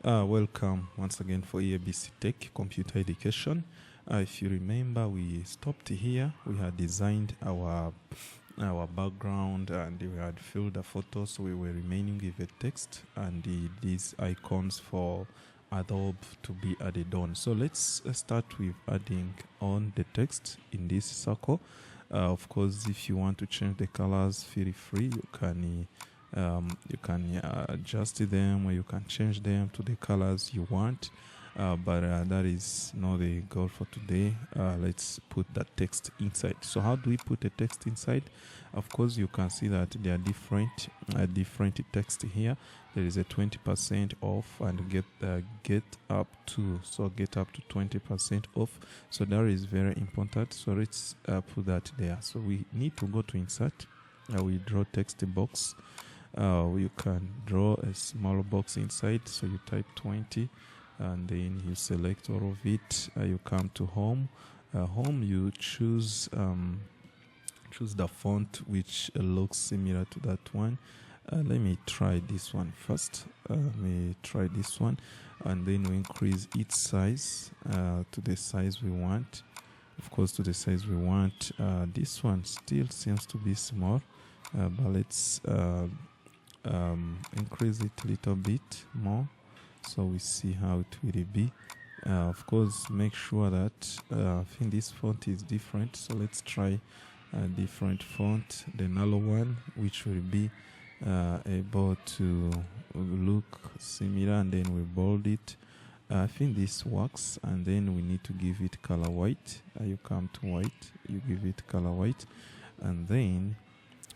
Welcome once again for EABC Tech Computer Education. If you remember, we stopped here. We had designed our background and we had filled the photos. We were remaining with the text and these icons for Adobe to be added on. So let's start with adding on the text in this circle. Of course, if you want to change the colors, feel free. You can adjust them, or you can change them to the colors you want. But that is not the goal for today. Let's put that text inside. So how do we put the text inside? Of course, you can see that there are different text here. There is a 20% off and get up to 20% off. So that is very important. So let's put that there. So we need to go to insert. We draw text box. You can draw a small box inside. So you type 20. And then you select all of it. You come to home. Home, you choose the font which looks similar to that one. Let me try this one first. Let me try this one, and then we increase its size to the size we want. Of course, to the size we want. This one still seems to be small, but let's increase it a little bit more. So we see how it will be. Of course, make sure that I think this font is different. So let's try a different font, the Nalo one, which will be able to look similar, and then we bold it. I think this works, and then we need to give it color white. You come to white, you give it color white, and then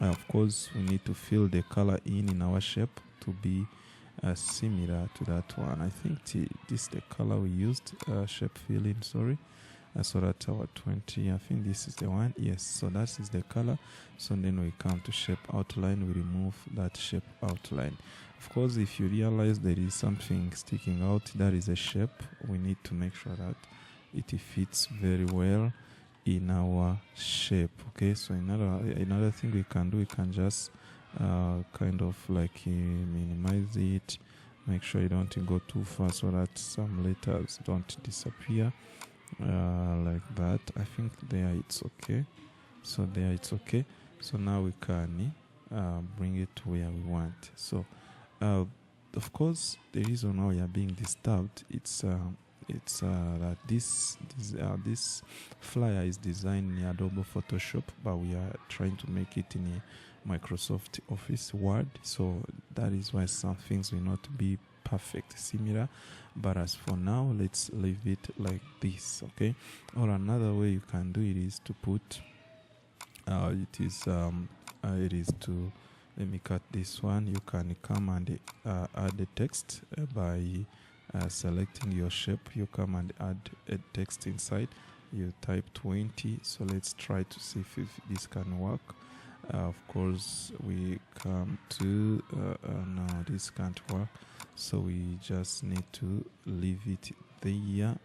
of course we need to fill the color in our shape to be similar to that one. I think this is the color we used, shape filling, sorry. So that's our 20. I think this is the one. Yes, so that is the color. So then we come to shape outline. We remove that shape outline. Of course, if you realize there is something sticking out, that is a shape. We need to make sure that it fits very well in our shape. Okay, so another thing we can do, we can just kind of like minimize it, make sure you don't go too far so that some letters don't disappear, like that. I think there it's okay. So there it's okay. So now we can bring it to where we want. So of course, the reason why we are being disturbed, it's that this flyer is designed in Adobe Photoshop, but we are trying to make it in a Microsoft Office Word. So that is why some things will not be perfect similar. But as for now, let's leave it like this, okay? Or another way you can do it is to put it is to, let me cut this one. You can come and add the text by selecting your shape. You come and add a text inside. You type 20. So let's try to see if this can work. Of course, we come to no, this can't work. So we just need to leave it there,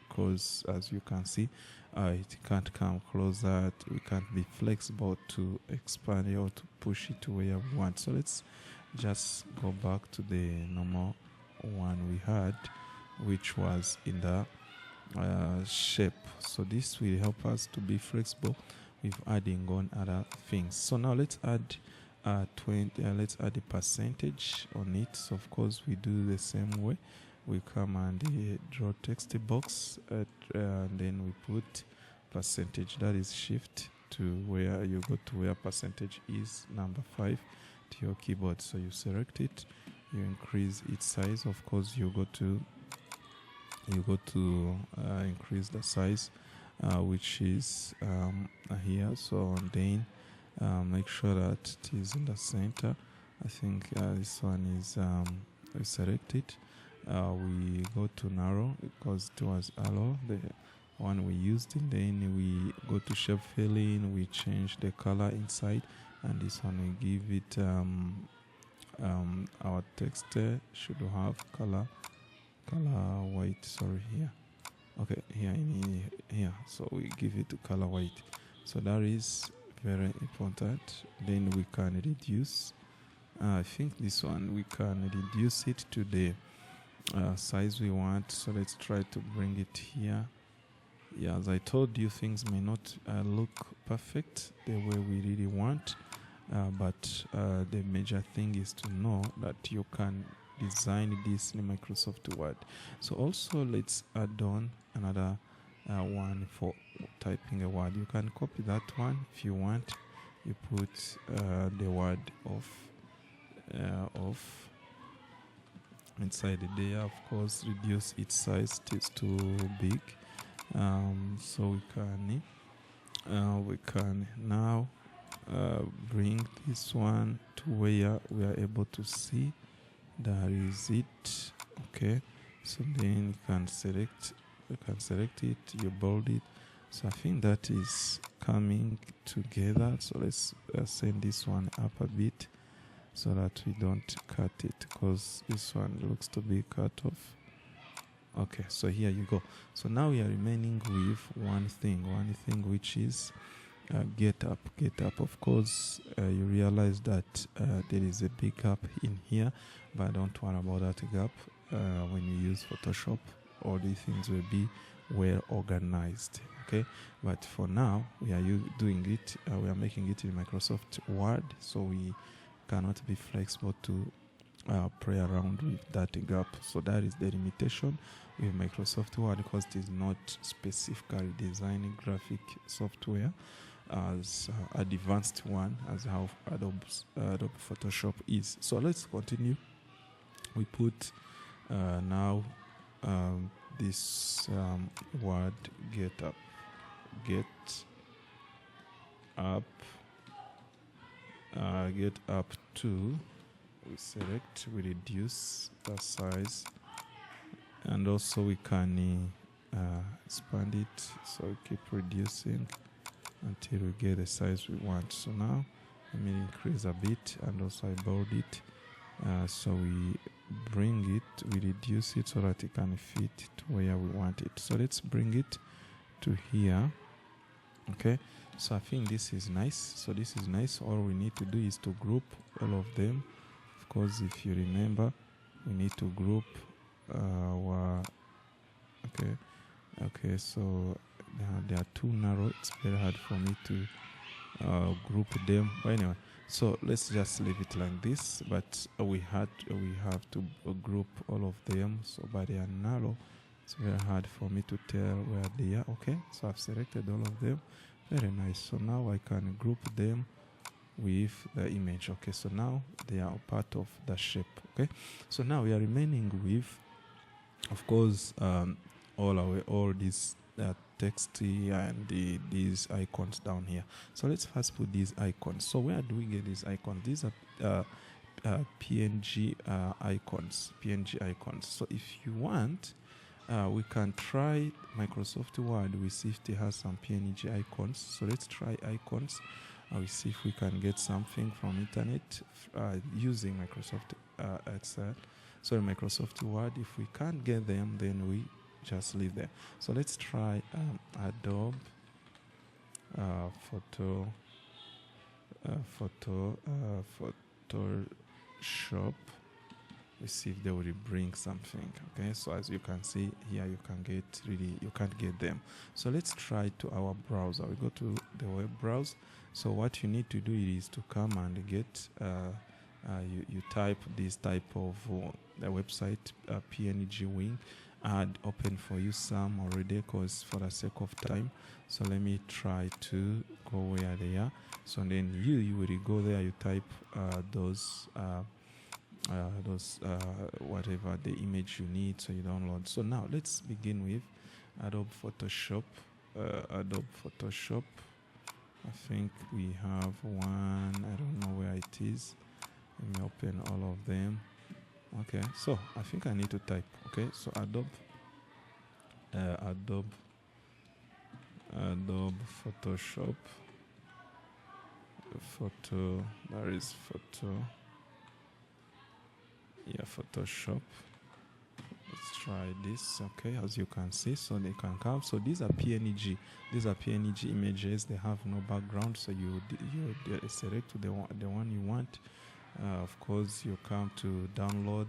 because as you can see, it can't come closer. We can't be flexible to expand it or to push it to where we want. So let's just go back to the normal one we had, which was in the shape. So this will help us to be flexible with adding on other things. So now let's add 20. Let's add a percentage on it. So of course we do the same way. We come and draw text box, and then we put percentage. That is shift to where you go to where percentage is number 5 to your keyboard. So you select it. You increase its size. Of course, you go to increase the size, which is here. So then make sure that it is in the center. I think this one is we select it. We go to narrow because it was arrow, the one we used, and then we go to shape filling. We change the color inside, and this one we give it our text should have color white. Sorry, here. Okay, here. So we give it color white. So that is very important. Then we can reduce. I think this one we can reduce it to the size we want. So let's try to bring it here. Yeah, as I told you, things may not look perfect the way we really want, but the major thing is to know that you can design this in Microsoft Word. So also let's add on another one for typing a word. You can copy that one if you want. You put the word of inside there. Of course, reduce its size. It's too big. So we can now bring this one to where we are able to see that is it. Okay, so then you can select it, you bold it. So I think that is coming together. So let's send this one up a bit so that we don't cut it, because this one looks to be cut off. Okay, so here you go. So now we are remaining with one thing which is get up. Of course, you realize that there is a big gap in here, but don't worry about that gap. When you use Photoshop, all these things will be well organized. Okay, but for now we are doing it. We are making it in Microsoft Word, so we cannot be flexible to play around with that gap. So that is the limitation with Microsoft Word, because it is not specifically designing graphic software as advanced one as how Adobe Photoshop is. So let's continue. We put now this word get up. Get up to, we select, we reduce the size, and also we can expand it, so we keep reducing until we get the size we want. So now let me increase a bit, and also I bold it, so we bring it, we reduce it so that it can fit to where we want it. So let's bring it to here. Okay, so I think this is nice. So this is nice. All we need to do is to group all of them. Of course, if you remember, we need to group our okay, so they are too narrow. It's very hard for me to group them. But anyway, so let's just leave it like this. But we have to group all of them. So by they are narrow, it's very hard for me to tell where they are. Okay, so I've selected all of them. Very nice. So now I can group them with the image. Okay, so now they are part of the shape. Okay, so now we are remaining with, of course, all these text and these icons down here. So let's first put these icons. So where do we get these icons? These are PNG icons. So if you want, we can try Microsoft Word. We see if it has some PNG icons. So let's try icons. We see if we can get something from internet using Microsoft Excel. Sorry, Microsoft Word. If we can't get them, then we just leave them. So let's try Adobe Photoshop. We see if they will bring something. Okay, so as you can see here, you can't get them. So let's try to our browser. We go to the web browser. So what you need to do is to come and get you type this type of the website PNG Wing. I had open for you some already, because for the sake of time. So let me try to go where they are. So then you will go there, you type those whatever the image you need, so you download. So now let's begin with Adobe Photoshop. I think we have one. I don't know where it is. Let me open all of them. Okay, so I think I need to type. Okay, so Adobe Photoshop. Photoshop. Let's try this. Okay, as you can see, so they can come. So these are PNG images. They have no background, so you select the one you want. Of course, you come to download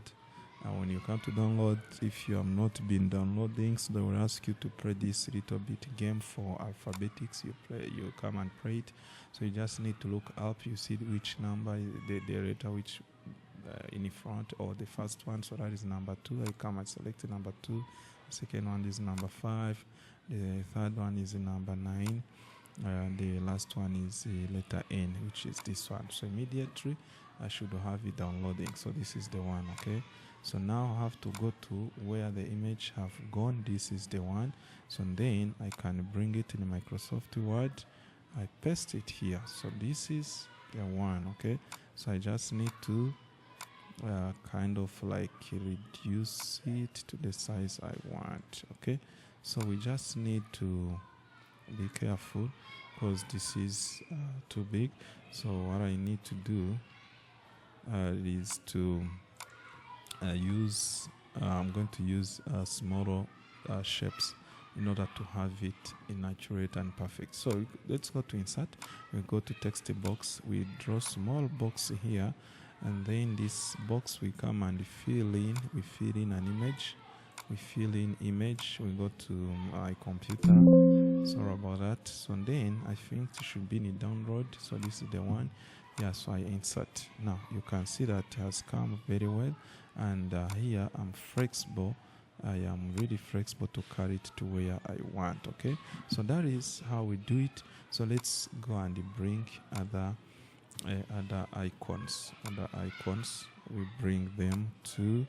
when you come to download, if you have not been downloading, so they will ask you to play this little bit game for alphabetics. You come and play it. So you just need to look up. You see which number, the letter which in front, or the first one. So that is number 2. I come and select number 2. The second one is number 5. The third one is number 9. The last one is the letter N, which is this one. So immediately I should have it downloading. So this is the one. Okay, so now I have to go to where the image have gone. This is the one. So then I can bring it in Microsoft Word. I paste it here. So this is the one. Okay, so I just need to kind of like reduce it to the size I want. Okay, so we just need to be careful because this is too big. So what I need to do is to I'm going to use smaller shapes in order to have it inaccurate and perfect. So let's go to insert. We go to text box. We draw small box here, and then this box we come and fill in. We fill in an image. We fill in image. We go to my computer. Sorry about that. So then I think it should be in the download. So this is the one. Yeah, so I insert. Now you can see that it has come very well, and here I'm flexible. I am really flexible to carry it to where I want. Okay, so that is how we do it. So let's go and bring other icons. We bring them to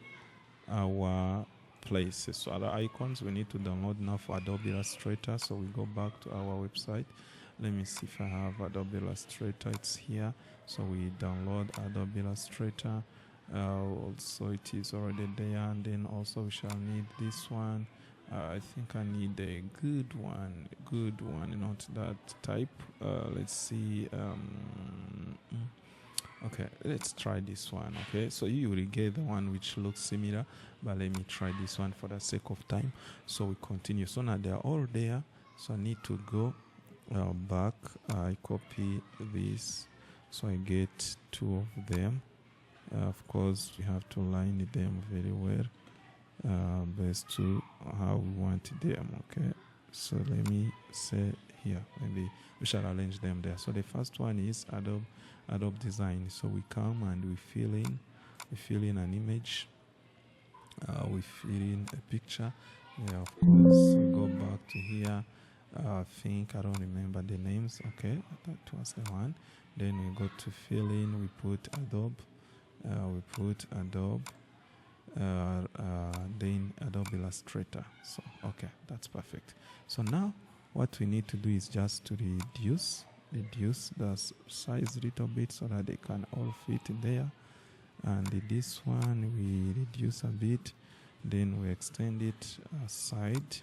our places. So other icons we need to download now for Adobe Illustrator. So we go back to our website. Let me see if I have Adobe Illustrator. It's here. So we download Adobe Illustrator. Also it is already there, and then also we shall need this one. I think I need a good one, not that type. Let's see. Okay, let's try this one. Okay, so you will get the one which looks similar, but let me try this one for the sake of time. So we continue. So now they are all there. So I need to go back. I copy this, so I get 2 of them. Of course, we have to line them very well, based to how we want them. Okay, so let me say here, maybe we shall arrange them there. So the first one is Adobe Design. So we come and we fill in an image, we fill in a picture. Yeah, of course, we go back to here. I think I don't remember the names. Okay, that was the one. Then we go to fill in. We put Adobe. Then Adobe Illustrator. So okay, that's perfect. So now what we need to do is just to reduce the size a little bit so that they can all fit there. And this one we reduce a bit, then we extend it aside,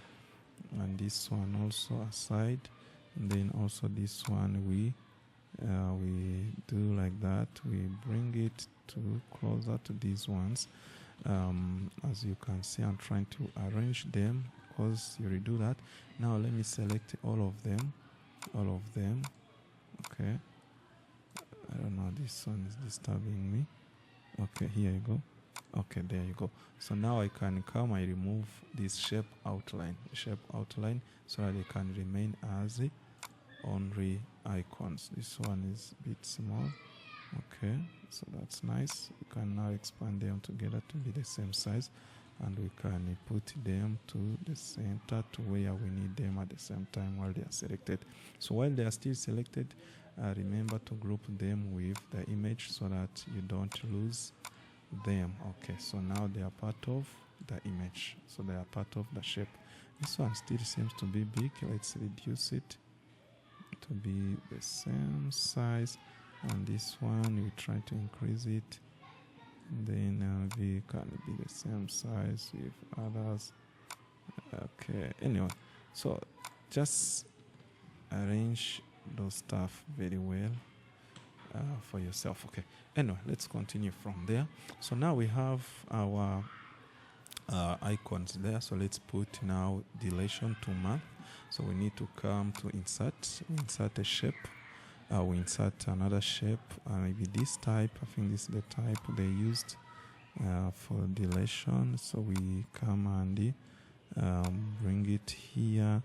and this one also aside, and then also this one we do like that. We bring it to closer to these ones. As you can see, I'm trying to arrange them because you redo that. Now let me select all of them. Okay, I don't know, this one is disturbing me. Okay, here you go. Okay, there you go. So now I can come, I remove this shape outline, so that they can remain as only icons. This one is a bit small. Okay, so that's nice. We can now expand them together to be the same size, and we can put them to the center to where we need them at the same time while they are selected. So while they are still selected, remember to group them with the image so that you don't lose them. Okay, so now they are part of the image, so they are part of the shape. This one still seems to be big. Let's reduce it to be the same size, and this one we try to increase it, and then we can be the same size with others. Okay, anyway, so just arrange those stuff very well for yourself. Okay, anyway, let's continue from there. So now we have our icons there. So let's put now dilation to month. So we need to come to insert a shape. We insert another shape, maybe this type. I think this is the type they used. for deletion. So we come and bring it here,